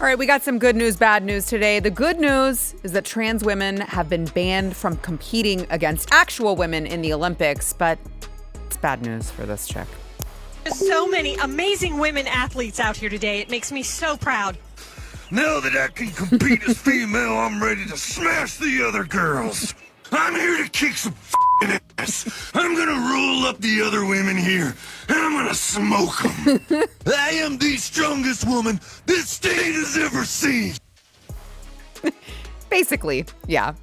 All right, we got some good news, bad news today. The good news is that trans women have been banned from competing against actual women in the Olympics, but it's bad news for this chick. There's so many amazing women athletes out here today. It makes me so proud. Now that I can compete as female, I'm ready to smash the other girls. I'm here to kick some f***ing ass. I'm gonna roll up the other women here, and I'm gonna smoke them. I am the strongest woman this state has ever seen. Basically, yeah.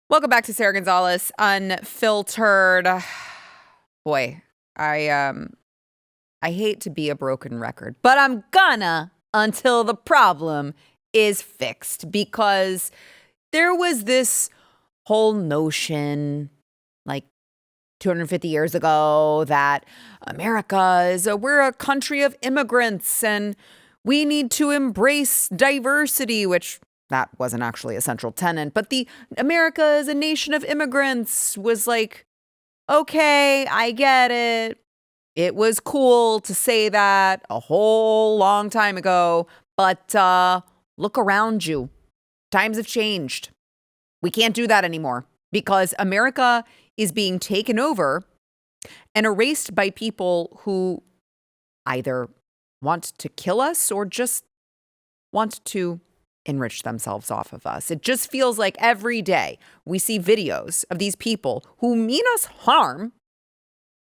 Welcome back to Sara Gonzales, Unfiltered. Boy, I hate to be a broken record, but I'm gonna until the problem is fixed, because there was this whole notion like 250 years ago that we're a country of immigrants and we need to embrace diversity, which that wasn't actually a central tenet, but the America is a nation of immigrants was like, okay, I get it. It was cool to say that a whole long time ago, but look around you. Times have changed. We can't do that anymore because America is being taken over and erased by people who either want to kill us or just want to enrich themselves off of us. It just feels like every day we see videos of these people who mean us harm,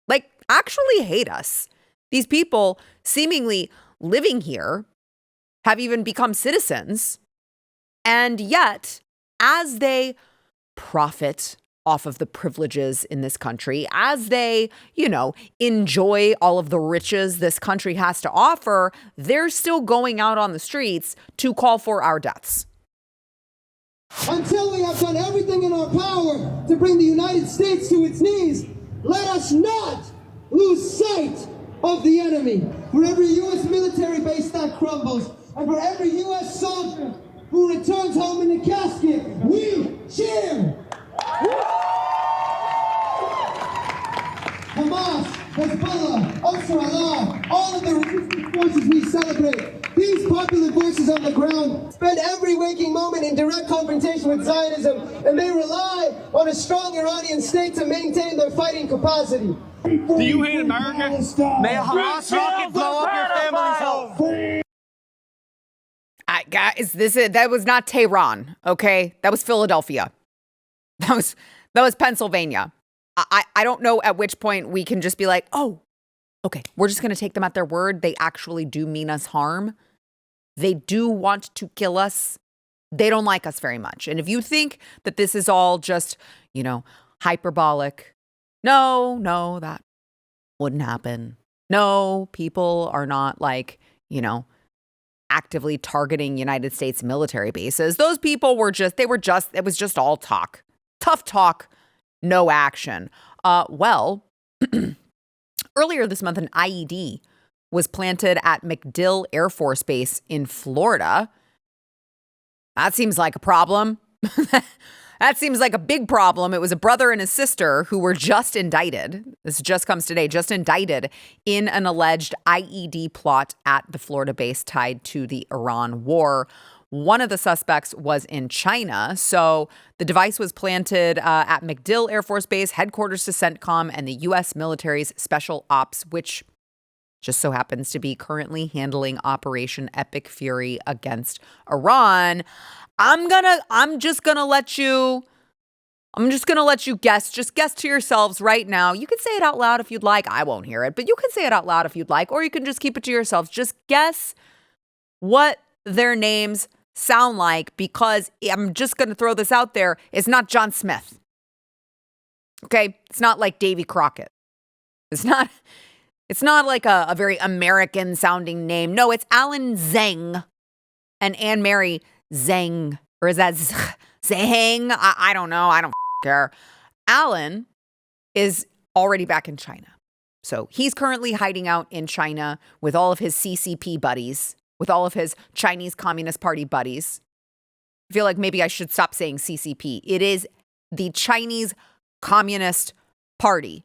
like actually hate us. These people seemingly living here have even become citizens. And yet, as they profit off of the privileges in this country, as they, enjoy all of the riches this country has to offer, they're still going out on the streets to call for our deaths. Until we have done everything in our power to bring the United States to its knees, let us not lose sight of the enemy. For every U.S. military base that crumbles, and for every U.S. soldier who returns home in a casket, we cheer! Hamas, Hezbollah, Ansar, all of the resistance forces we celebrate. These popular voices on the ground spend every waking moment in direct confrontation with Zionism, and they rely on a strong Iranian state to maintain their fighting capacity. Do you hate America? May a Hamas rocket blow up your family's home. Guys, that was not Tehran, okay? That was Philadelphia. That was Pennsylvania. I don't know at which point we can just be like, oh, okay, we're just going to take them at their word. They actually do mean us harm. They do want to kill us. They don't like us very much. And if you think that this is all just, hyperbolic, no, that wouldn't happen. No, people are not actively targeting United States military bases. Those people it was just all talk. Tough talk, no action. Earlier this month, an IED was planted at MacDill Air Force Base in Florida. That seems like a problem. That seems like a big problem. It was a brother and a sister who were just indicted. This just comes today, just indicted in an alleged IED plot at the Florida base tied to the Iran war. One of the suspects was in China. So the device was planted at MacDill Air Force Base, headquarters to CENTCOM and the U.S. military's Special Ops, which just so happens to be currently handling Operation Epic Fury against Iran. I'm just gonna let you guess. Just guess to yourselves right now. You can say it out loud if you'd like. I won't hear it, but you can say it out loud if you'd like, or you can just keep it to yourselves. Just guess what their names sound like, because I'm just going to throw this out there. It's not John Smith. Okay? It's not like Davy Crockett. It's not like a very American sounding name. No, it's Alan Zhang and Anne Mary Zhang. Or is that Zhang? I don't know. I don't care. Alan is already back in China. So he's currently hiding out in China with all of his CCP buddies, with all of his Chinese Communist Party buddies. I feel like maybe I should stop saying CCP. It is the Chinese Communist Party.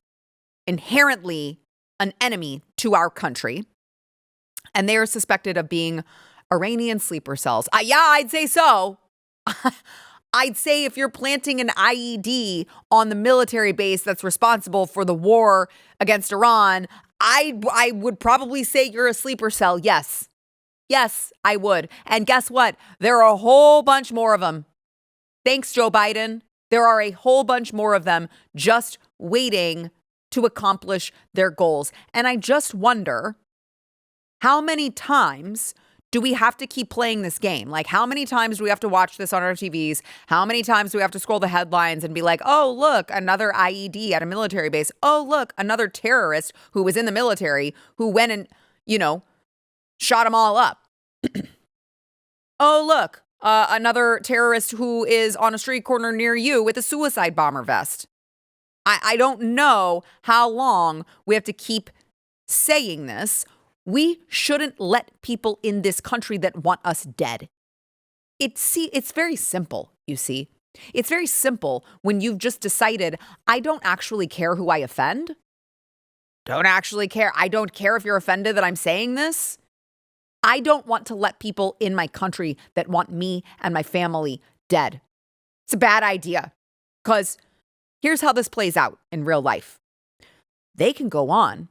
inherently an enemy to our country. And they are suspected of being Iranian sleeper cells. Yeah, I'd say so. I'd say if you're planting an IED on the military base that's responsible for the war against Iran, I would probably say you're a sleeper cell. Yes. Yes, I would. And guess what? There are a whole bunch more of them. Thanks, Joe Biden. There are a whole bunch more of them just waiting to accomplish their goals. And I just wonder, how many times do we have to keep playing this game? Like, how many times do we have to watch this on our TVs? How many times do we have to scroll the headlines and be like, oh, look, another IED at a military base. Oh, look, another terrorist who was in the military who went and, shot them all up. Oh, look, another terrorist who is on a street corner near you with a suicide bomber vest. I don't know how long we have to keep saying this. We shouldn't let people in this country that want us dead. It's very simple, you see. It's very simple when you've just decided, I don't actually care who I offend. Don't actually care. I don't care if you're offended that I'm saying this. I don't want to let people in my country that want me and my family dead. It's a bad idea, because here's how this plays out in real life. They can go on.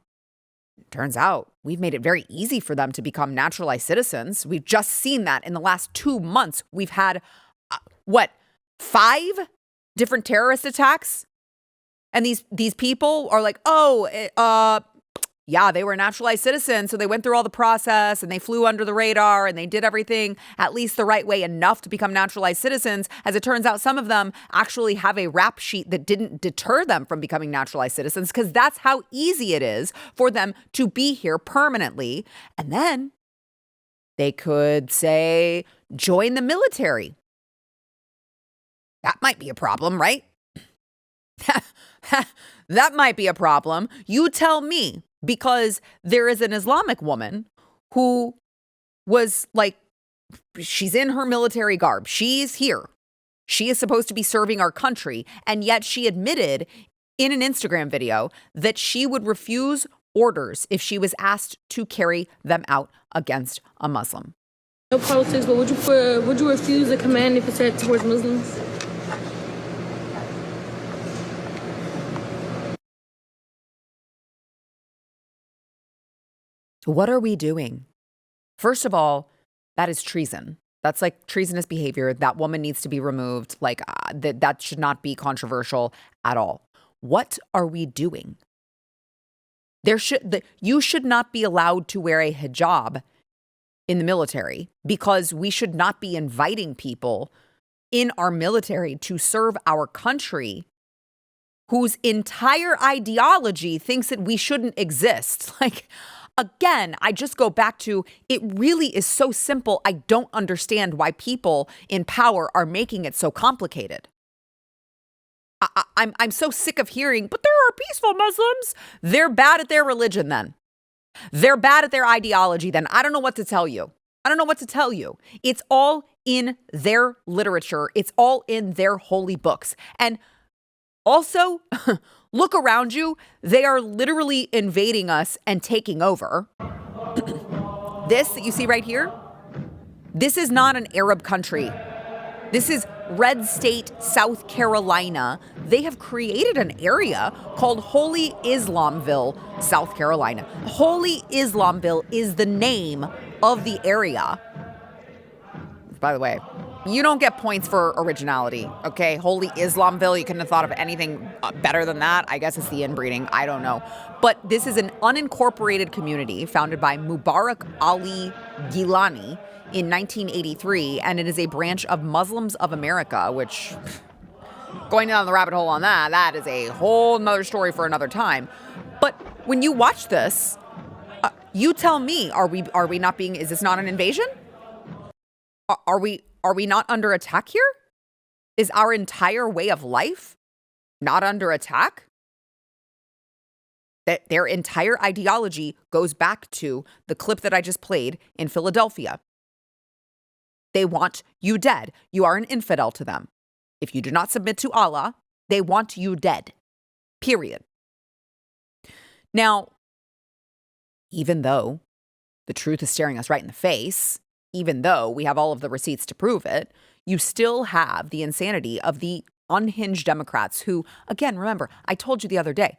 Turns out we've made it very easy for them to become naturalized citizens. We've just seen that in the last 2 months. We've had, 5 different terrorist attacks? And these people are like, yeah, they were naturalized citizens, so they went through all the process and they flew under the radar and they did everything at least the right way enough to become naturalized citizens. As it turns out, some of them actually have a rap sheet that didn't deter them from becoming naturalized citizens, because that's how easy it is for them to be here permanently. And then they could, say, join the military. That might be a problem, right? That might be a problem. You tell me. Because there is an Islamic woman who was like, she's in her military garb. She's here. She is supposed to be serving our country. And yet she admitted in an Instagram video that she would refuse orders if she was asked to carry them out against a Muslim. No politics, but would you refuse a command if it said towards Muslims? What are we doing? First of all, that is treason. That's like treasonous behavior. That woman needs to be removed. Like that should not be controversial at all. What are we doing? You should not be allowed to wear a hijab in the military, because we should not be inviting people in our military to serve our country whose entire ideology thinks that we shouldn't exist. Like, again, I just go back to, it really is so simple. I don't understand why people in power are making it so complicated. I'm so sick of hearing, but there are peaceful Muslims. They're bad at their religion then. They're bad at their ideology then. I don't know what to tell you. It's all in their literature. It's all in their holy books. And also, look around you. They are literally invading us and taking over. This that you see right here, this is not an Arab country. This is Red State, South Carolina. They have created an area called Holy Islamville, South Carolina. Holy Islamville is the name of the area. By the way, you don't get points for originality, okay? Holy Islamville, you couldn't have thought of anything better than that. I guess it's the inbreeding. I don't know. But this is an unincorporated community founded by Mubarak Ali Gilani in 1983, and it is a branch of Muslims of America, which, going down the rabbit hole on that is a whole nother story for another time. But when you watch this, you tell me, are we not being, is this not an invasion? Are we not under attack here? Is our entire way of life not under attack? That their entire ideology goes back to the clip that I just played in Philadelphia. They want you dead. You are an infidel to them. If you do not submit to Allah, they want you dead. Period. Now, even though the truth is staring us right in the face, even though we have all of the receipts to prove it, you still have the insanity of the unhinged Democrats who, again, remember, I told you the other day,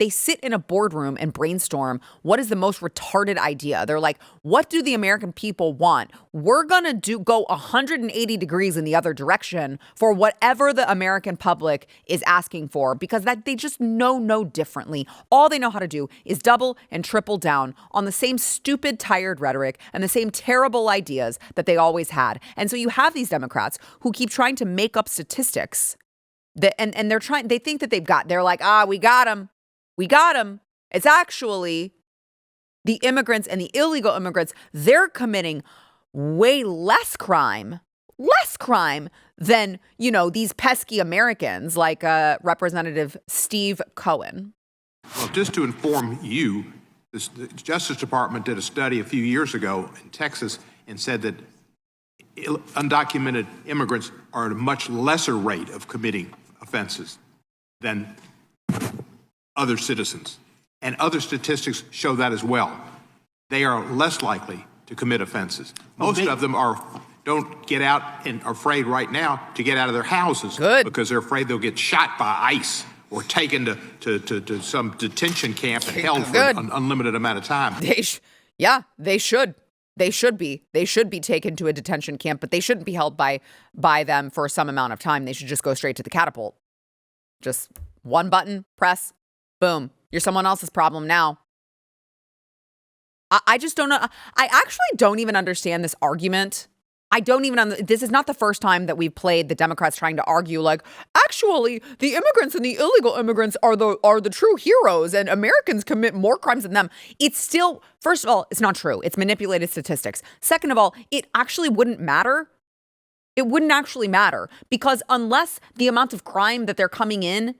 they sit in a boardroom and brainstorm what is the most retarded idea. They're like, what do the American people want? We're going to go 180 degrees in the other direction for whatever the American public is asking for, because that they just know no differently. All they know how to do is double and triple down on the same stupid, tired rhetoric and the same terrible ideas that they always had. And so you have these Democrats who keep trying to make up statistics and they think that they're like, we got them. We got them. It's actually the immigrants and the illegal immigrants. They're committing way less crime than, these pesky Americans like Representative Steve Cohen. Well, just to inform you, the Justice Department did a study a few years ago in Texas and said that undocumented immigrants are at a much lesser rate of committing offenses than other citizens. And other statistics show that as well. They are less likely to commit offenses. Most of them don't get out and are afraid right now to get out of their houses. Good. Because they're afraid they'll get shot by ICE or taken to some detention camp and held for an unlimited amount of time. They should. They should be. They should be taken to a detention camp, but they shouldn't be held by them for some amount of time. They should just go straight to the catapult. Just one button, press, boom. You're someone else's problem now. I just don't know. I actually don't even understand this argument. This is not the first time that we've played the Democrats trying to argue like, actually, the immigrants and the illegal immigrants are the true heroes and Americans commit more crimes than them. It's still, first of all, it's not true. It's manipulated statistics. Second of all, it actually wouldn't matter. It wouldn't actually matter because unless the amount of crime that they're coming in,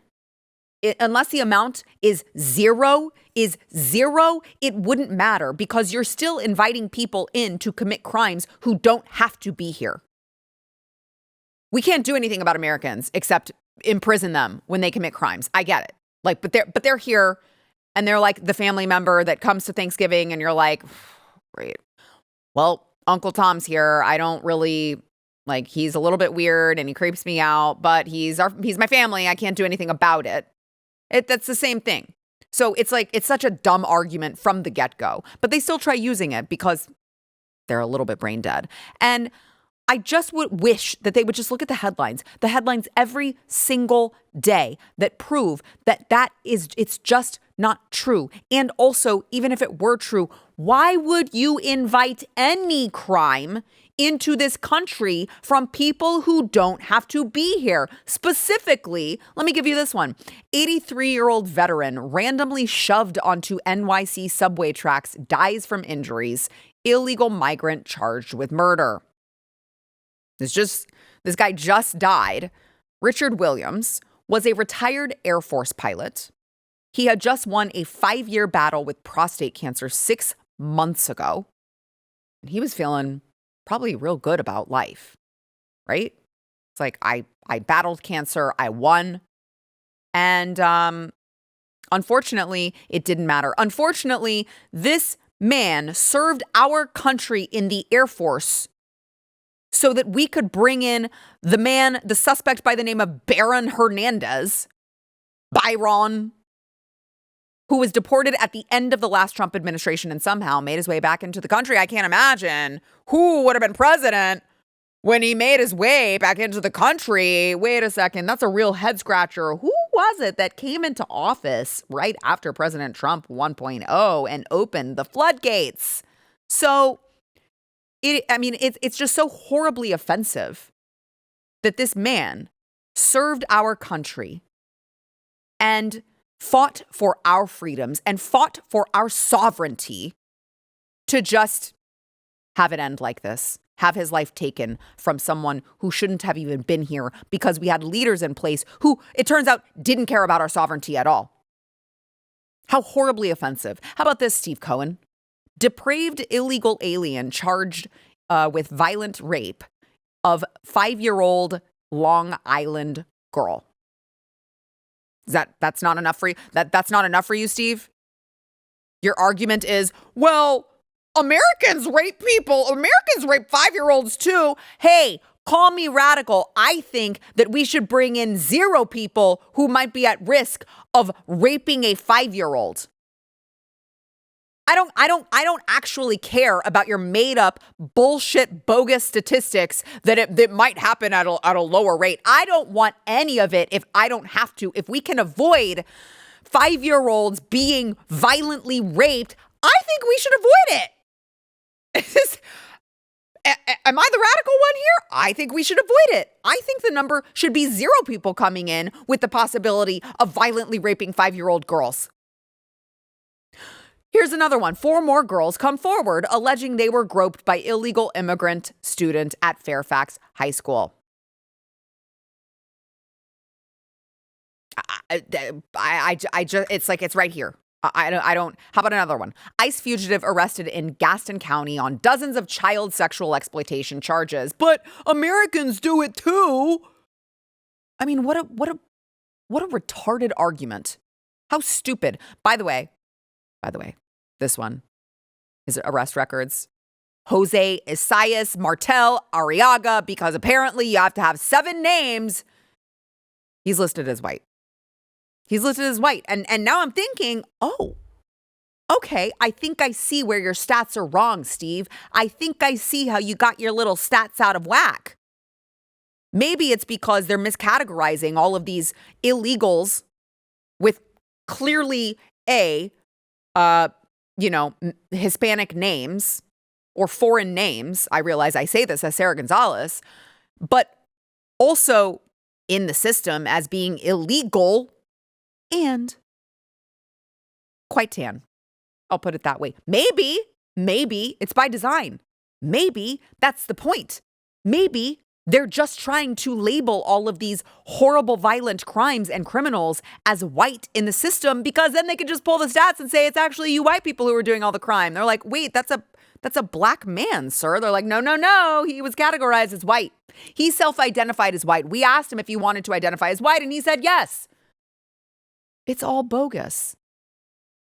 unless the amount is zero, it wouldn't matter because you're still inviting people in to commit crimes who don't have to be here. We can't do anything about Americans except imprison them when they commit crimes. I get it. But they're here and they're like the family member that comes to Thanksgiving and you're like, great. Well, Uncle Tom's here. I don't really he's a little bit weird and he creeps me out, but he's my family. I can't do anything about it. That's the same thing. So it's such a dumb argument from the get-go, but they still try using it because they're a little bit brain dead. And I just would wish that they would just look at the headlines every single day that prove it's just not true. And also, even if it were true, why would you invite any crime into this country from people who don't have to be here? Specifically, let me give you this one. 83-year-old veteran randomly shoved onto NYC subway tracks, dies from injuries. Illegal migrant charged with murder. This guy just died. Richard Williams was a retired Air Force pilot. He had just won a 5-year battle with prostate cancer 6 months ago. And he was feeling probably real good about life, right? It's like, I battled cancer, I won. And unfortunately, it didn't matter. Unfortunately, this man served our country in the Air Force so that we could bring in the suspect by the name of Byron, who was deported at the end of the last Trump administration and somehow made his way back into the country. I can't imagine who would have been president when he made his way back into the country. Wait a second, that's a real head scratcher. Who was it that came into office right after President Trump 1.0 and opened the floodgates? So, it's just so horribly offensive that this man served our country and fought for our freedoms and fought for our sovereignty to just have it end like this, have his life taken from someone who shouldn't have even been here because we had leaders in place who, it turns out, didn't care about our sovereignty at all. How horribly offensive. How about this, Steve Cohen? Depraved illegal alien charged with violent rape of 5-year-old Long Island girl. That's not enough for you? That's not enough for you, Steve? Your argument is, well, Americans rape people. Americans rape 5-year-olds too. Hey, call me radical. I think that we should bring in 0 people who might be at risk of raping a 5-year-old. I don't actually care about your made up bullshit bogus statistics that that might happen at a lower rate. I don't want any of it if I don't have to. If we can avoid 5-year-olds being violently raped, I think we should avoid it. Am I the radical one here? I think we should avoid it. I think the number should be 0 people coming in with the possibility of violently raping 5-year-old girls. Here's another one. 4 more girls come forward alleging they were groped by illegal immigrant student at Fairfax High School. It's like it's right here. I don't. How about another one? ICE fugitive arrested in Gaston County on dozens of child sexual exploitation charges. But Americans do it too. I mean, what a retarded argument. How stupid. By the way, this one is arrest records. Jose Isaias Martel Arriaga, because apparently you have to have 7 names. He's listed as white. And now I'm thinking, oh, okay, I think I see where your stats are wrong, Steve. I think I see how you got your little stats out of whack. Maybe it's because they're miscategorizing all of these illegals with clearly Hispanic names or foreign names. I realize I say this as Sara Gonzales, but also in the system as being illegal and quite tan. I'll put it that way. Maybe it's by design. Maybe that's the point. Maybe they're just trying to label all of these horrible, violent crimes and criminals as white in the system, because then they can just pull the stats and say it's actually you white people who are doing all the crime. They're like, wait, that's a black man, sir. They're like, no, he was categorized as white. He self-identified as white. We asked him if he wanted to identify as white, and he said yes. It's all bogus.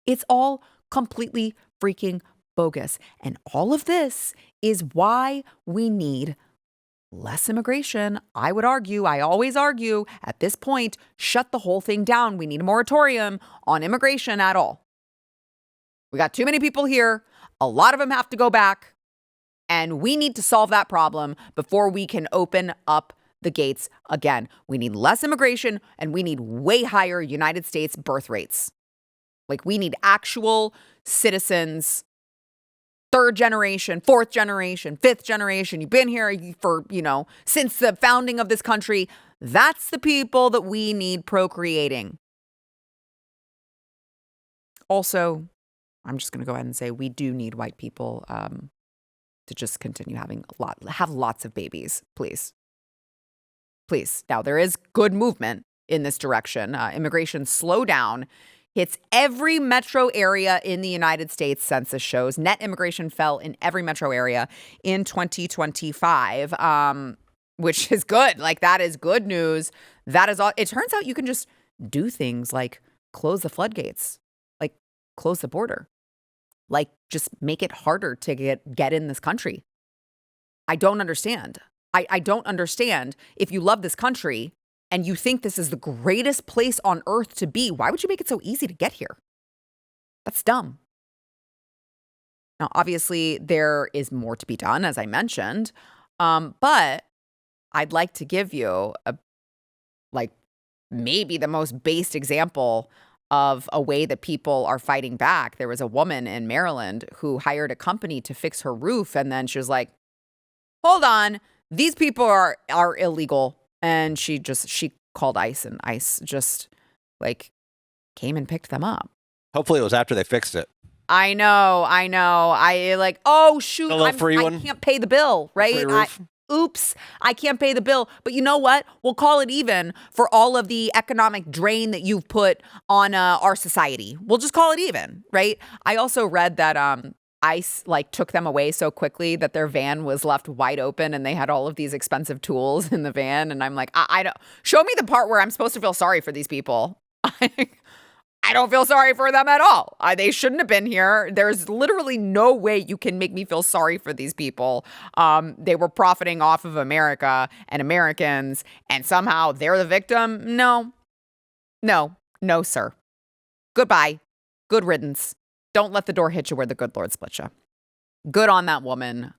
It's all completely freaking bogus. And all of this is why we need less immigration. I would argue, I always argue, at this point, shut the whole thing down. We need a moratorium on immigration at all. We got too many people here. A lot of them have to go back. And we need to solve that problem before we can open up the gates again. We need less immigration, and we need way higher United States birth rates. Like, we need actual citizens, 3rd generation, 4th generation, 5th generation. You've been here for, since the founding of this country. That's the people that we need procreating. Also, I'm just going to go ahead and say we do need white people to just continue have lots of babies, please. Please. Now, there is good movement in this direction. Immigration slowdown hits every metro area in the United States, census shows. Net immigration fell in every metro area in 2025, which is good. Like, that is good news. That is all. It turns out you can just do things like close the floodgates, like close the border, like just make it harder to get in this country. I don't understand. I don't understand. If you love this country and you think this is the greatest place on earth to be, why would you make it so easy to get here? That's dumb. Now, obviously, there is more to be done, as I mentioned, but I'd like to give you maybe the most based example of a way that people are fighting back. There was a woman in Maryland who hired a company to fix her roof, and then she was like, hold on, these people are illegal. And she called ICE, and ICE just came and picked them up. Hopefully it was after they fixed it. I know. Oh shoot, I can't pay the bill, right? Oops, I can't pay the bill. But you know what? We'll call it even for all of the economic drain that you've put on our society. We'll just call it even, right? I also read that ICE took them away so quickly that their van was left wide open and they had all of these expensive tools in the van. And I'm like, I don't, show me the part where I'm supposed to feel sorry for these people. I don't feel sorry for them at all. They shouldn't have been here. There's literally no way you can make me feel sorry for these people. They were profiting off of America and Americans, and somehow they're the victim. No, sir. Goodbye. Good riddance. Don't let the door hit you where the good Lord split you. Good on that woman.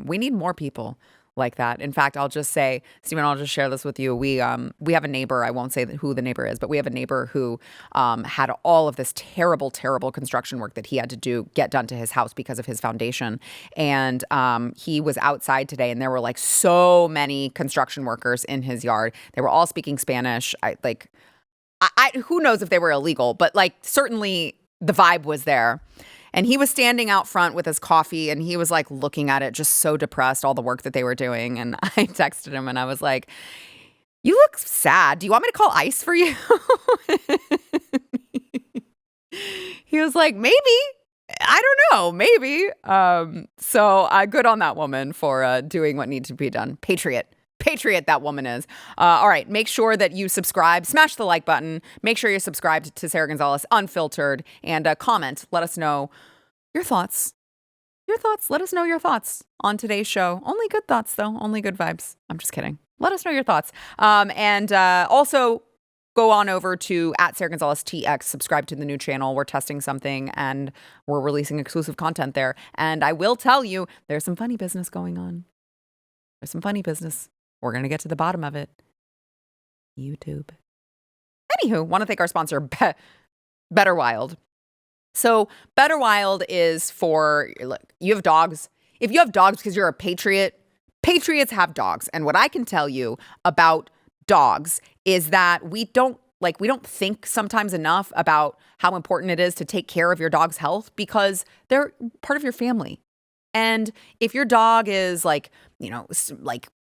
We need more people like that. In fact, I'll just say, Stephen, I'll just share this with you. We have a neighbor. I won't say who the neighbor is, but we have a neighbor who had all of this terrible, terrible construction work that he had to get done to his house because of his foundation. And he was outside today, and there were like so many construction workers in his yard. They were all speaking Spanish. Who knows if they were illegal, but like certainly the vibe was there. And he was standing out front with his coffee, and he was like looking at it, just so depressed, all the work that they were doing. And I texted him and I was like, "You look sad. Do you want me to call ICE for you?" He was like, "Maybe. I don't know. Maybe." So good on that woman for doing what needs to be done. Patriot that woman is. All right. Make sure that you subscribe. Smash the like button. Make sure you're subscribed to Sara Gonzales Unfiltered. And comment. Let us know your thoughts. Let us know your thoughts on today's show. Only good thoughts, though. Only good vibes. I'm just kidding. Let us know your thoughts. And also go on over to @Sara Gonzales TX. Subscribe to the new channel. We're testing something, and we're releasing exclusive content there. And I will tell you, there's some funny business going on. There's some funny business. We're going to get to the bottom of it. YouTube. Anywho, want to thank our sponsor, BetterWild. So BetterWild is for, look, you have dogs. If you have dogs because you're a patriot, patriots have dogs. And what I can tell you about dogs is that we don't think sometimes enough about how important it is to take care of your dog's health because they're part of your family. And if your dog is like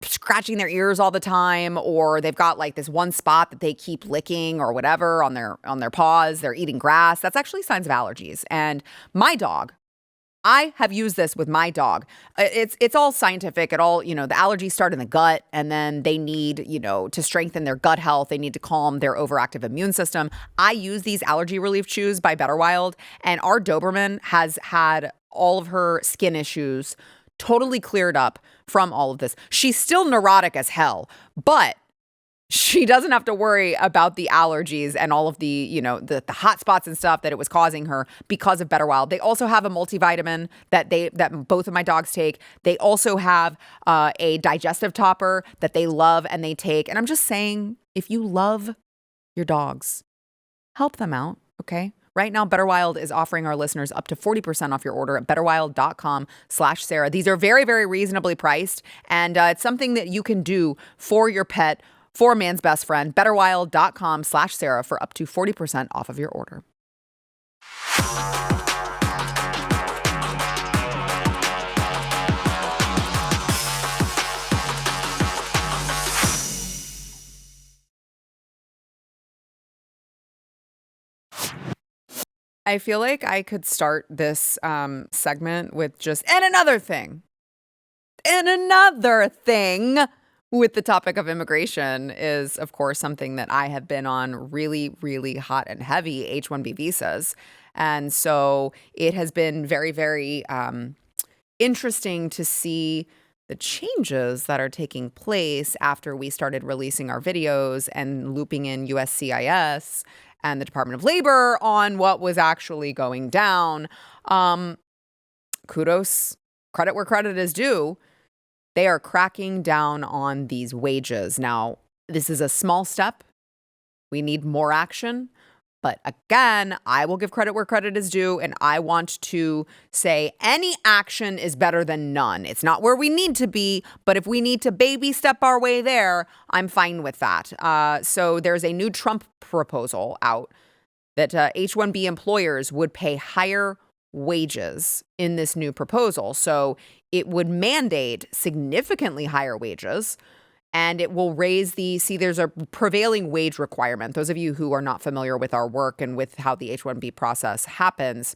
scratching their ears all the time, or they've got like this one spot that they keep licking or whatever on their paws, they're eating grass, that's actually signs of allergies. And my dog, I have used this with my dog. It's all scientific. The allergies start in the gut, and then they need, to strengthen their gut health. They need to calm their overactive immune system. I use these allergy relief chews by BetterWild, and our Doberman has had all of her skin issues totally cleared up from all of this. She's still neurotic as hell, but she doesn't have to worry about the allergies and all of the, the hot spots and stuff that it was causing her because of BetterWild. They also have a multivitamin that both of my dogs take. They also have a digestive topper that they love and they take. And I'm just saying, if you love your dogs, help them out, okay? Right now, BetterWild is offering our listeners up to 40% off your order at betterwild.com/Sara. These are very, very reasonably priced, and it's something that you can do for your pet, for a man's best friend. betterwild.com/Sara for up to 40% off of your order. I feel like I could start this segment with just, and another thing with the topic of immigration is, of course, something that I have been on really, really hot and heavy, H-1B visas. And so it has been very, very interesting to see the changes that are taking place after we started releasing our videos and looping in USCIS and the Department of Labor on what was actually going down. Kudos, credit where credit is due. They are cracking down on these wages. Now, this is a small step. We need more action. But again, I will give credit where credit is due, and I want to say any action is better than none. It's not where we need to be, but if we need to baby step our way there, I'm fine with that. So there's a new Trump proposal out that H-1B employers would pay higher wages in this new proposal. So it would mandate significantly higher wages. And it will raise there's a prevailing wage requirement. Those of you who are not familiar with our work and with how the H-1B process happens,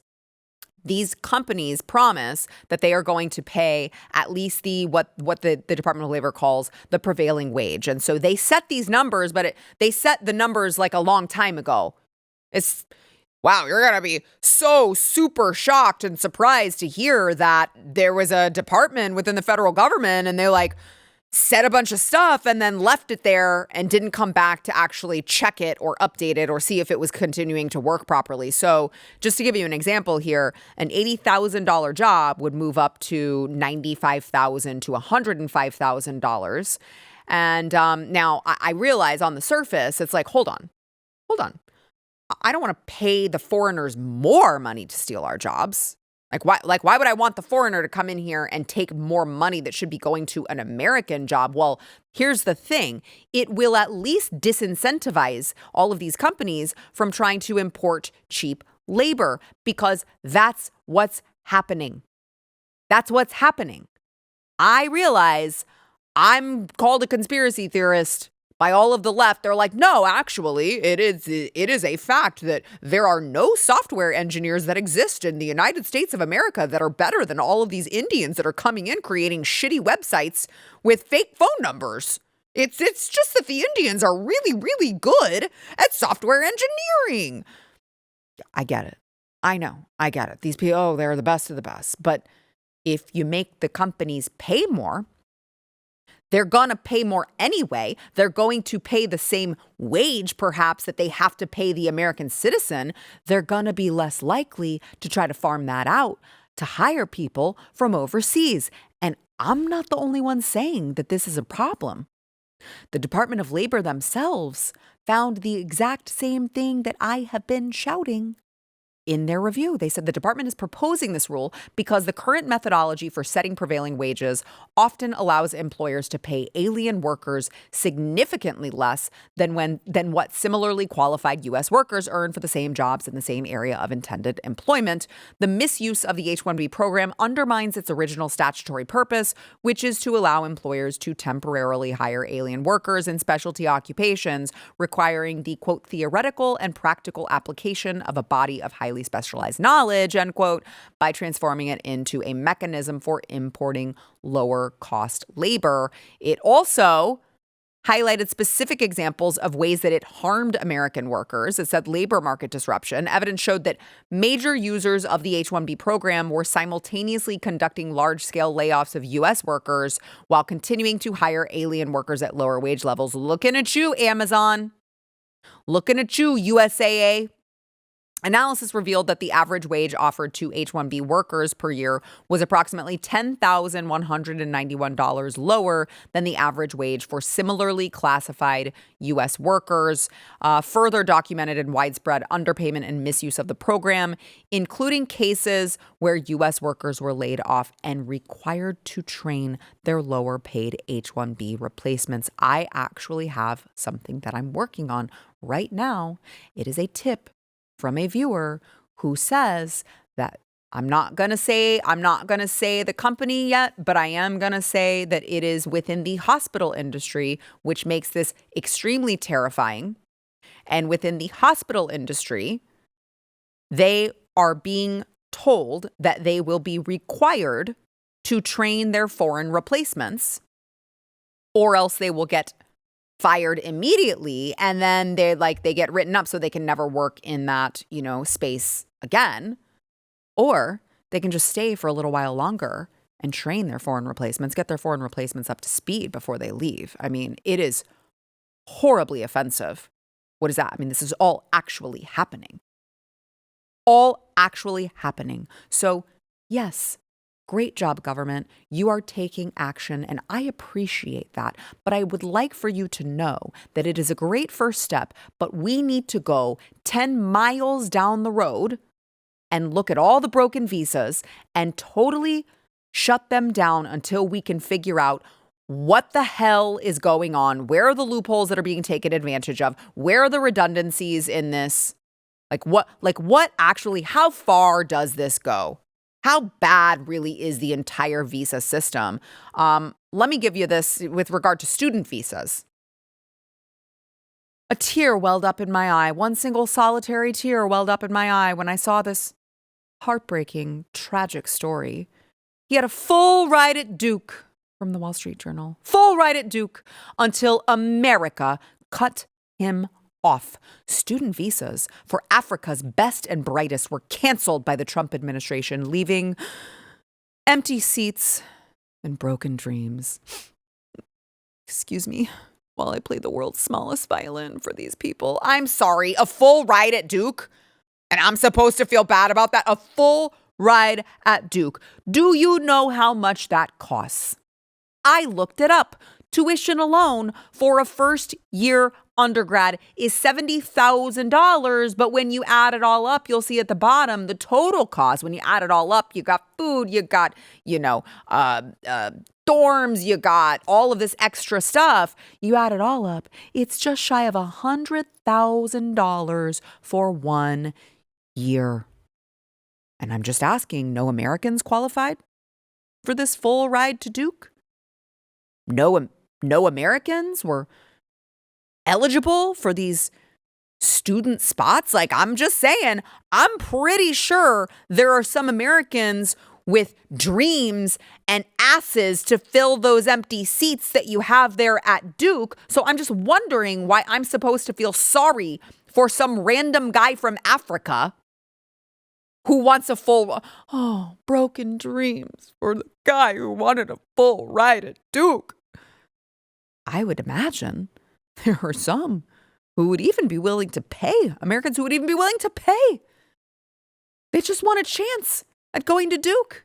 These companies promise that they are going to pay at least what the Department of Labor calls the prevailing wage. And so they set these numbers, but they set the numbers like a long time ago. Wow, you're going to be so super shocked and surprised to hear that there was a department within the federal government and they said a bunch of stuff and then left it there and didn't come back to actually check it or update it or see if it was continuing to work properly. So just to give you an example here, an $80,000 job would move up to $95,000 to $105,000. And now I realize on the surface, it's like, hold on. I don't want to pay the foreigners more money to steal our jobs. Why would I want the foreigner to come in here and take more money that should be going to an American job? Well, here's the thing. It will at least disincentivize all of these companies from trying to import cheap labor because that's what's happening. That's what's happening. I realize I'm called a conspiracy theorist by all of the left. They're like, no, actually, it is a fact that there are no software engineers that exist in the United States of America that are better than all of these Indians that are coming in creating shitty websites with fake phone numbers. It's just that the Indians are really, really good at software engineering. I get it. I know. I get it. These people, they're the best of the best. But if you make the companies pay more, they're going to pay more anyway. They're going to pay the same wage, perhaps, that they have to pay the American citizen. They're going to be less likely to try to farm that out to hire people from overseas. And I'm not the only one saying that this is a problem. The Department of Labor themselves found the exact same thing that I have been shouting. In their review, they said the department is proposing this rule because the current methodology for setting prevailing wages often allows employers to pay alien workers significantly less than what similarly qualified U.S. workers earn for the same jobs in the same area of intended employment. The misuse of the H-1B program undermines its original statutory purpose, which is to allow employers to temporarily hire alien workers in specialty occupations, requiring the, quote, theoretical and practical application of a body of highly specialized knowledge, end quote, by transforming it into a mechanism for importing lower cost labor. It also highlighted specific examples of ways that it harmed American workers. It said labor market disruption. Evidence showed that major users of the H-1B program were simultaneously conducting large-scale layoffs of U.S. workers while continuing to hire alien workers at lower wage levels. Looking at you, Amazon. Looking at you, USAA. Analysis revealed that the average wage offered to H-1B workers per year was approximately $10,191 lower than the average wage for similarly classified U.S. workers, further documented in widespread underpayment and misuse of the program, including cases where U.S. workers were laid off and required to train their lower paid H-1B replacements. I actually have something that I'm working on right now. It is a tip from a viewer who says that I'm not going to say the company yet, but I am going to say that it is within the hospital industry, which makes this extremely terrifying. And within the hospital industry, they are being told that they will be required to train their foreign replacements, or else they will get fired immediately, and then they get written up so they can never work in that, space again. Or they can just stay for a little while longer and train their foreign replacements, get their foreign replacements up to speed before they leave. I mean, it is horribly offensive. What is that? I mean, this is all actually happening. All actually happening. So, yes, great job, government. You are taking action, and I appreciate that. But I would like for you to know that it is a great first step, but we need to go 10 miles down the road and look at all the broken visas and totally shut them down until we can figure out what the hell is going on. Where are the loopholes that are being taken advantage of? Where are the redundancies in this? What actually, how far does this go? How bad really is the entire visa system? Let me give you this with regard to student visas. A tear welled up in my eye. One single solitary tear welled up in my eye when I saw this. heartbreaking, tragic story. He had a full ride at Duke from the Wall Street Journal. Full ride at Duke until America cut him off. Student visas for Africa's best and brightest were canceled by the Trump administration, leaving empty seats and broken dreams. Excuse me while I play the world's smallest violin for these people. I'm sorry, a full ride at Duke? And I'm supposed to feel bad about that? A full ride at Duke. Do you know how much that costs? I looked it up. Tuition alone for a first-year undergrad is $70,000, but when you add it all up, you'll see at the bottom the total cost. When you add it all up, you got food, you got, dorms, you got all of this extra stuff. You add it all up, it's just shy of $100,000 for 1 year. And I'm just asking, no Americans qualified for this full ride to Duke? No Americans were eligible for these student spots? Like, I'm just saying, I'm pretty sure there are some Americans with dreams and asses to fill those empty seats that you have there at Duke. So I'm just wondering why I'm supposed to feel sorry for some random guy from Africa who wants a full, broken dreams for the guy who wanted a full ride at Duke. I would imagine there are some who would even be willing to pay, Americans who would even be willing to pay. They just want a chance at going to Duke.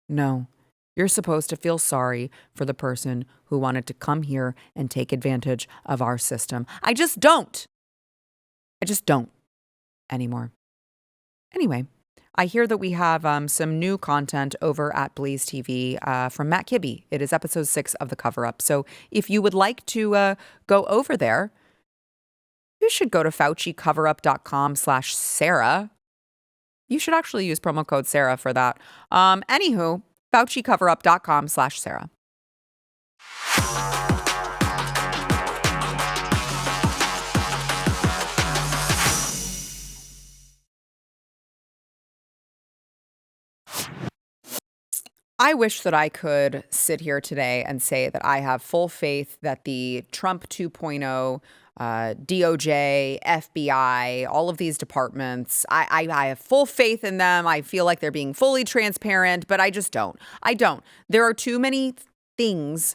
No, you're supposed to feel sorry for the person who wanted to come here and take advantage of our system. I just don't anymore. Anyway, I hear that we have some new content over at BlazeTV from Matt Kibbe. It is episode 6 of The Cover-Up. So if you would like to go over there, you should go to FauciCoverup.com/Sara. You should actually use promo code Sara for that. Anywho, FauciCoverup.com/Sara. I wish that I could sit here today and say that I have full faith that the Trump 2.0, DOJ, FBI, all of these departments, I have full faith in them. I feel like they're being fully transparent, but I just don't. I don't. There are too many things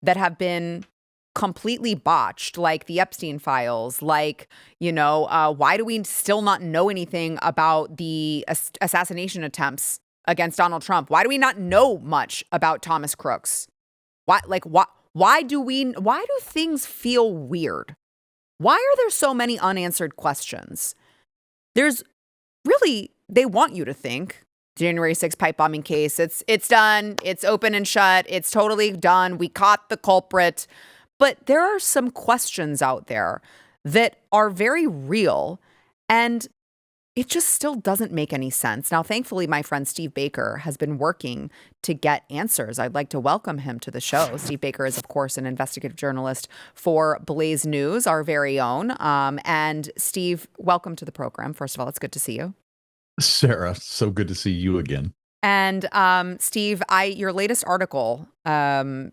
that have been completely botched, like the Epstein files, like, why do we still not know anything about the assassination attempts against Donald Trump? Why do we not know much about Thomas Crooks? Why do things feel weird? Why are there so many unanswered questions? There's really, they want you to think January 6th pipe bombing case, it's done, it's open and shut, it's totally done, we caught the culprit. But there are some questions out there that are very real, and it just still doesn't make any sense. Now, thankfully, my friend Steve Baker has been working to get answers. I'd like to welcome him to the show. Steve Baker is, of course, an investigative journalist for Blaze News, our very own. And Steve, welcome to the program. First of all, it's good to see you. Sara, so good to see you again. And Steve, your latest article, I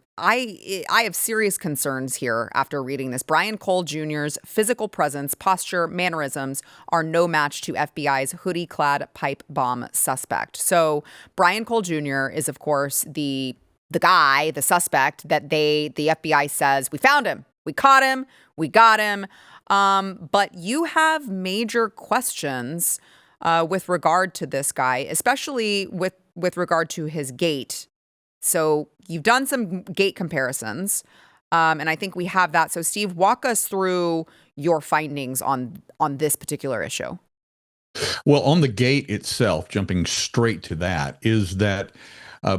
have serious concerns here after reading this. Brian Cole Jr.'s physical presence, posture, mannerisms are no match to FBI's hoodie-clad pipe bomb suspect. So Brian Cole Jr. is, of course, the suspect that the FBI says, we found him, we caught him, we got him. But you have major questions with regard to this guy, especially with regard to his gait. So you've done some gait comparisons, and I think we have that. So Steve, walk us through your findings on this particular issue. Well, on the gait itself, jumping straight to that, is that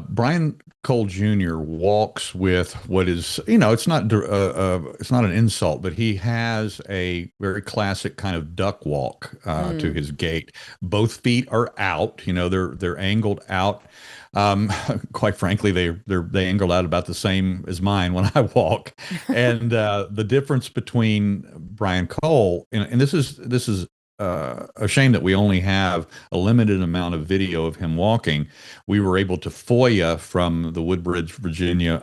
Brian Cole Jr. walks with what is, it's not an insult, but he has a very classic kind of duck walk to his gait. Both feet are out, they're angled out. Quite frankly, they angled out about the same as mine when I walk. And the difference between Brian Cole, and this is a shame that we only have a limited amount of video of him walking. We were able to FOIA from the Woodbridge, Virginia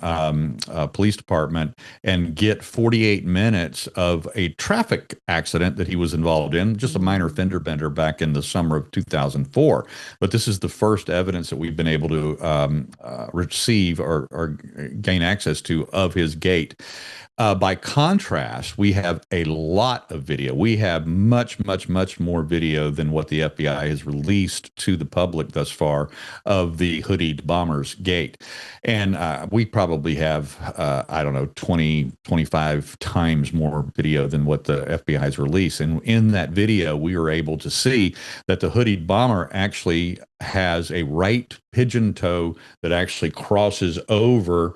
Police Department and get 48 minutes of a traffic accident that he was involved in, just a minor fender bender back in the summer of 2004. But this is the first evidence that we've been able to receive or gain access to of his gait. By contrast, we have a lot of video. We have much, much, much more video than what the FBI has released to the public thus far of the hoodied bomber's gait. And we probably have, I don't know, 20, 25 times more video than what the FBI has released. And in that video, we were able to see that the hoodied bomber actually has a right pigeon toe that actually crosses over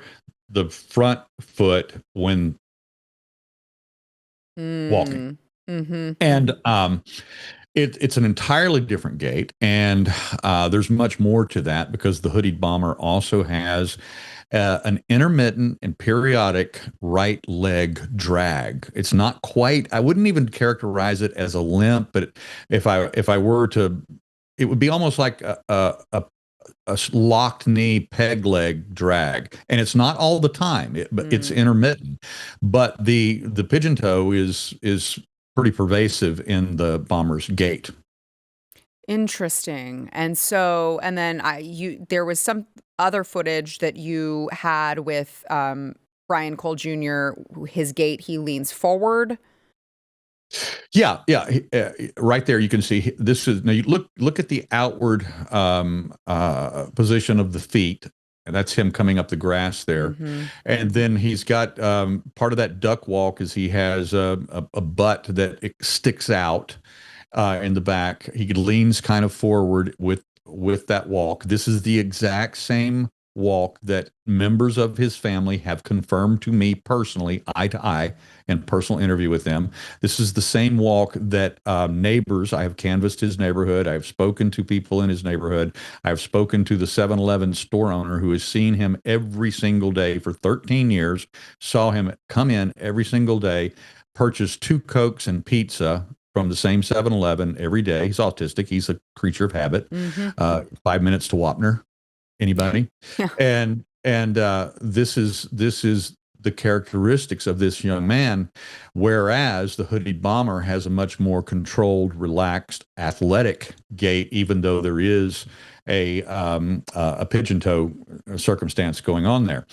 the front foot when walking. And it's an entirely different gait. And there's much more to that because the hoodied bomber also has an intermittent and periodic right leg drag. It's not quite, I wouldn't even characterize it as a limp, but if I were to, it would be almost like a locked knee peg leg drag, and it's not all the time, but it's intermittent. But the pigeon toe is pretty pervasive in the bomber's gait. Interesting. And so, and then there was some other footage that you had with Brian Cole Jr. His gait, he leans forward. Yeah. Right there, you can see this is now. You look at the outward position of the feet, and that's him coming up the grass there. And then he's got part of that duck walk is he has a butt that it sticks out in the back. He leans kind of forward with that walk. This is the exact same walk that members of his family have confirmed to me personally, eye to eye, in personal interview with them. This is the same walk that neighbors, I have canvassed his neighborhood. I've spoken to people in his neighborhood. I've spoken to the 7-Eleven store owner who has seen him every single day for 13 years, saw him come in every single day, purchase 2 Cokes and pizza from the same 7-Eleven every day. He's autistic. He's a creature of habit. 5 minutes to Wapner. Anybody? And this is the characteristics of this young man, whereas the hooded bomber has a much more controlled, relaxed, athletic gait, even though there is a pigeon toe circumstance going on there.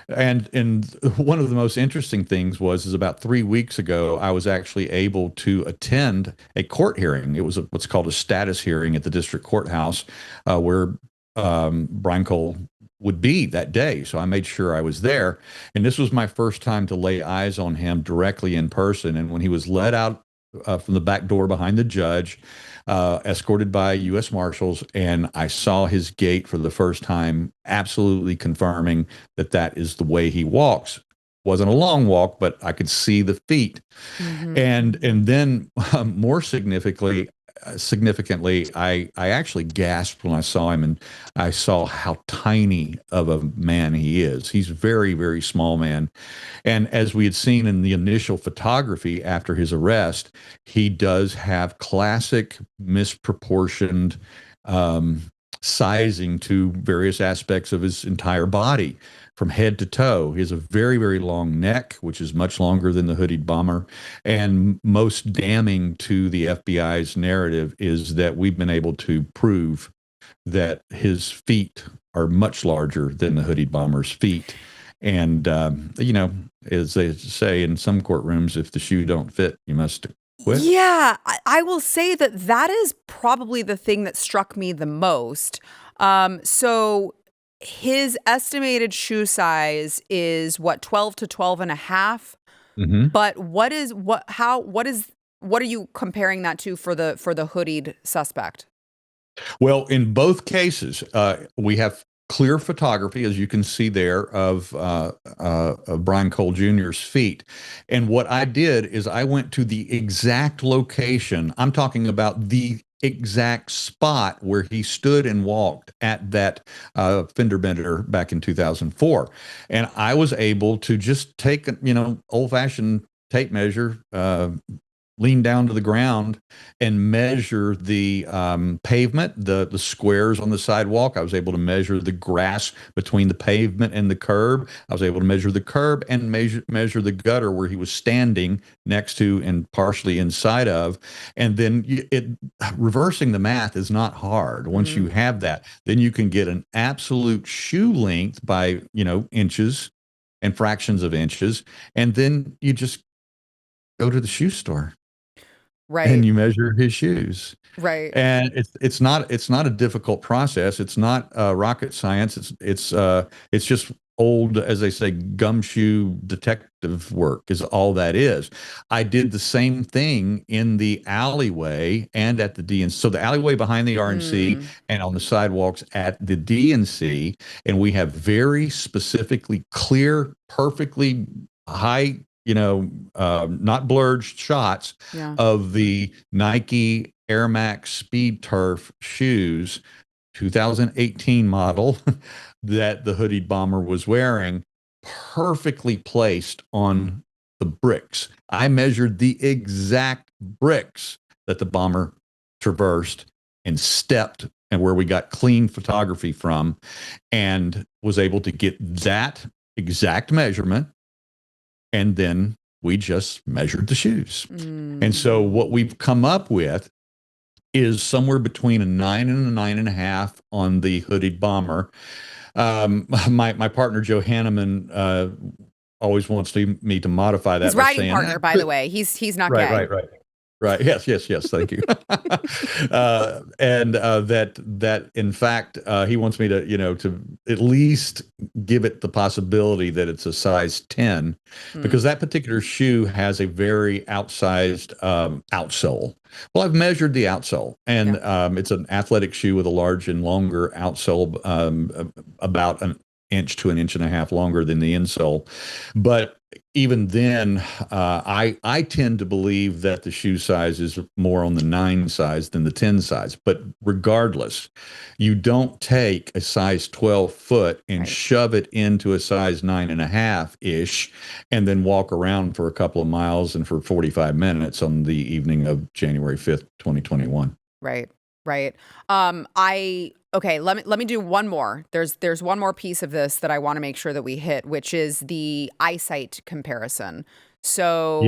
And one of the most interesting things is about 3 weeks ago, I was actually able to attend a court hearing. It was what's called a status hearing at the district courthouse, where Brian Cole would be that day. So I made sure I was there. And this was my first time to lay eyes on him directly in person. And when he was let out from the back door behind the judge, escorted by U.S. Marshals, and I saw his gait for the first time, absolutely confirming that that is the way he walks. Wasn't a long walk, but I could see the feet. And then more significantly, I actually gasped when I saw him, and I saw how tiny of a man he is. He's a very, very small man. And as we had seen in the initial photography after his arrest, he does have classic misproportioned sizing to various aspects of his entire body. From head to toe. He has a very, very long neck, which is much longer than the hooded bomber. And most damning to the FBI's narrative is that we've been able to prove that his feet are much larger than the hooded bomber's feet. And, as they say in some courtrooms, if the shoe don't fit, you must quit. Yeah, I will say that is probably the thing that struck me the most. So his estimated shoe size is 12 to 12 and a half. But what are you comparing that to for the hoodied suspect? Well, in both cases, we have clear photography, as you can see there, of Brian Cole Jr.'s feet. And what I did is I went to the exact location. I'm talking about the exact spot where he stood and walked at that fender bender back in 2004. And I was able to just take, old-fashioned tape measure, lean down to the ground and measure the pavement, the squares on the sidewalk. I was able to measure the grass between the pavement and the curb. I was able to measure the curb and measure the gutter where he was standing next to and partially inside of. And then reversing the math is not hard. Once you have that, then you can get an absolute shoe length by, inches and fractions of inches. And then you just go to the shoe store. Right. And you measure his shoes. Right. And it's not a difficult process. It's not rocket science. It's just old, as they say, gumshoe detective work is all that is. I did the same thing in the alleyway and at the DNC. So the alleyway behind the RNC and on the sidewalks at the DNC, and we have very specifically clear, perfectly high, not blurred shots of the Nike Air Max Speed Turf shoes, 2018 model that the hoodied bomber was wearing, perfectly placed on the bricks. I measured the exact bricks that the bomber traversed and stepped, and where we got clean photography from, and was able to get that exact measurement. And then we just measured the shoes. And so what we've come up with is somewhere between a 9 and a 9.5 on the hooded bomber. My partner, Joe Hanneman, always wants me to modify that. His riding partner, by the way. He's not gay. Right. Yes. Thank you. And that in fact, he wants me to at least give it the possibility that it's a size 10, because that particular shoe has a very outsized outsole. Well, I've measured the outsole, and it's an athletic shoe with a large and longer outsole, about an inch to an inch and a half longer than the insole. But even then, I tend to believe that the shoe size is more on the 9 size than the 10 size. But regardless, you don't take a size 12 foot and shove it into a size 9.5-ish and then walk around for a couple of miles and for 45 minutes on the evening of January 5th, 2021. Right. Okay, let me do one more. There's one more piece of this that I want to make sure that we hit, which is the eyesight comparison. So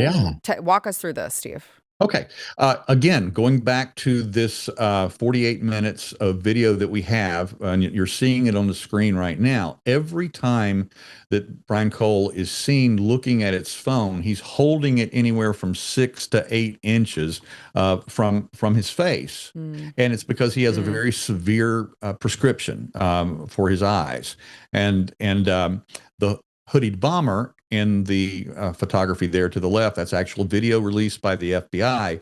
walk us through this, Steve. Okay. Again, going back to this 48 minutes of video that we have, and you're seeing it on the screen right now. Every time that Brian Cole is seen looking at his phone, he's holding it anywhere from 6 to 8 inches from his face. And it's because he has a very severe prescription for his eyes. And the hooded bomber in the photography there to the left, that's actual video released by the FBI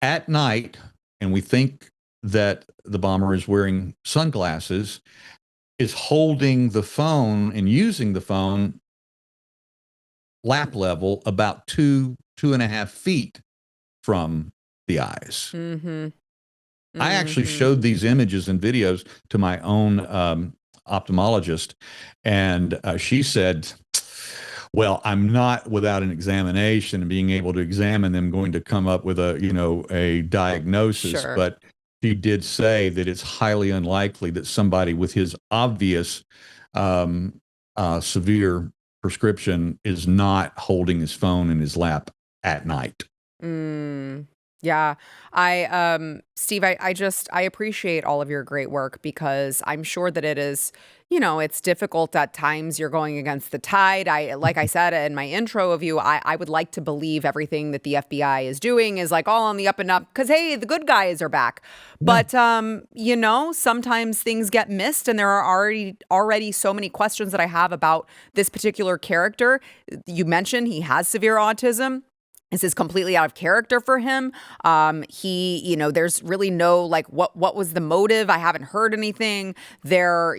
at night, and we think that the bomber is wearing sunglasses, is holding the phone and using the phone lap level about 2.5 feet from the eyes. I actually showed these images and videos to my own ophthalmologist, and she said, well, I'm not, without an examination and being able to examine them, going to come up with a diagnosis. Sure. But she did say that it's highly unlikely that somebody with his obvious severe prescription is not holding his phone in his lap at night. Yeah. Steve, I appreciate all of your great work, because I'm sure that it is, it's difficult at times. You're going against the tide. Like I said in my intro of you, I would like to believe everything that the FBI is doing is like all on the up and up, because, hey, the good guys are back. But, sometimes things get missed, and there are already so many questions that I have about this particular character. You mentioned he has severe autism. This is completely out of character for him. There's really no, what was the motive? I haven't heard anything. They're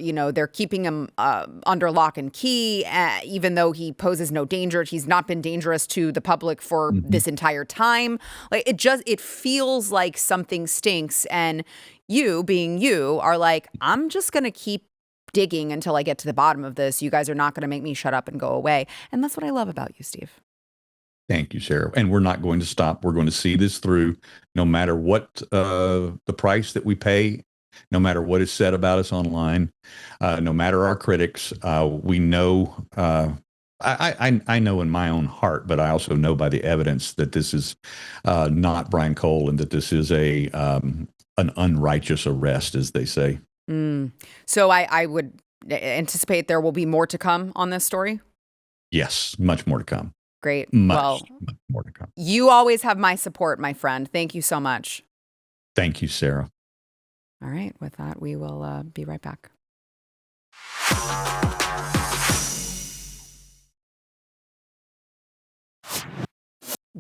keeping him under lock and key, even though he poses no danger. He's not been dangerous to the public for this entire time. It feels like something stinks. And you, being you, are like, I'm just going to keep digging until I get to the bottom of this. You guys are not going to make me shut up and go away. And that's what I love about you, Steve. Thank you, Sarah. And we're not going to stop. We're going to see this through no matter what the price that we pay, no matter what is said about us online, no matter our critics. We know, I know in my own heart, but I also know by the evidence that this is not Brian Cole and that this is an unrighteous arrest, as they say. So I would anticipate there will be more to come on this story. Yes, much more to come. Great. Much more to come. You always have my support, my friend. Thank you so much. Thank you, Sarah. All right. With that, we will be right back.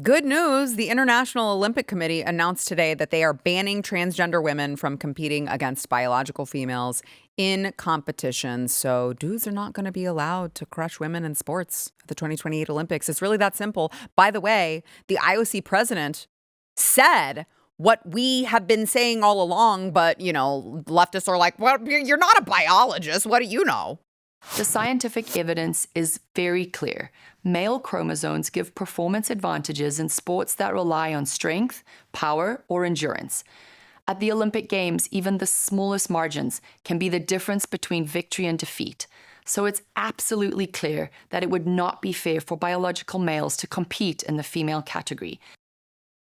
Good news. The International Olympic Committee announced today that they are banning transgender women from competing against biological females in competition. So dudes are not going to be allowed to crush women in sports at the 2028 Olympics. It's really that simple. By the way, the IOC president said what we have been saying all along, but, leftists are like, well, you're not a biologist. What do you know? The scientific evidence is very clear. Male chromosomes give performance advantages in sports that rely on strength, power, or endurance. At the Olympic Games, even the smallest margins can be the difference between victory and defeat. So it's absolutely clear that it would not be fair for biological males to compete in the female category.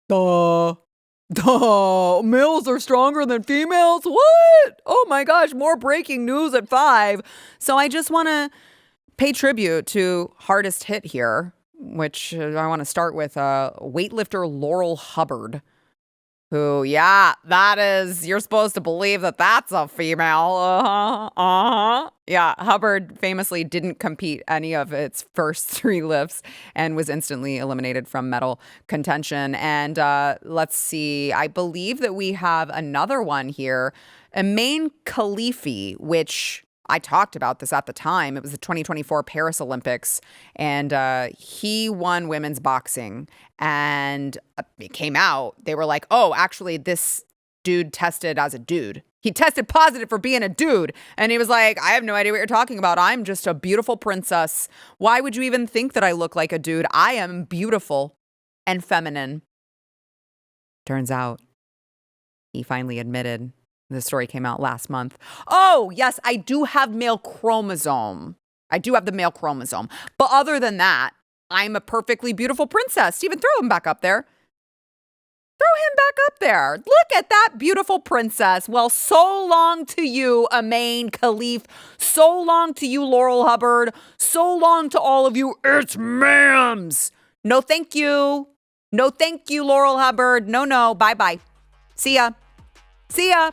Duh. Males are stronger than females? What? Oh my gosh, more breaking news at 5. So I just want to pay tribute to hardest hit here, which I want to start with weightlifter Laurel Hubbard, who, that is, you're supposed to believe that that's a female. Yeah, Hubbard famously didn't compete any of its first 3 lifts and was instantly eliminated from medal contention. And let's see, I believe that we have another one here, Emain Khalifi, which I talked about this at the time. It was the 2024 Paris Olympics, and he won women's boxing. And it came out, they were like, oh, actually, this dude tested as a dude. He tested positive for being a dude. And he was like, I have no idea what you're talking about. I'm just a beautiful princess. Why would you even think that I look like a dude? I am beautiful and feminine. Turns out he finally admitted. The story came out last month. Oh, yes, I do have male chromosome. I do have the male chromosome. But other than that, I'm a perfectly beautiful princess. Steven, throw him back up there. Throw him back up there. Look at that beautiful princess. Well, so long to you, Emain Khalifi. So long to you, Laurel Hubbard. So long to all of you. It's ma'ams. No, thank you. No, thank you, Laurel Hubbard. No. Bye-bye. See ya. See ya.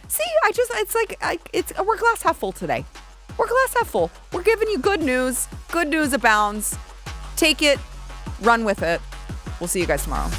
See, we're glass half full today. We're glass half full. We're giving you good news. Good news abounds. Take it, run with it. We'll see you guys tomorrow.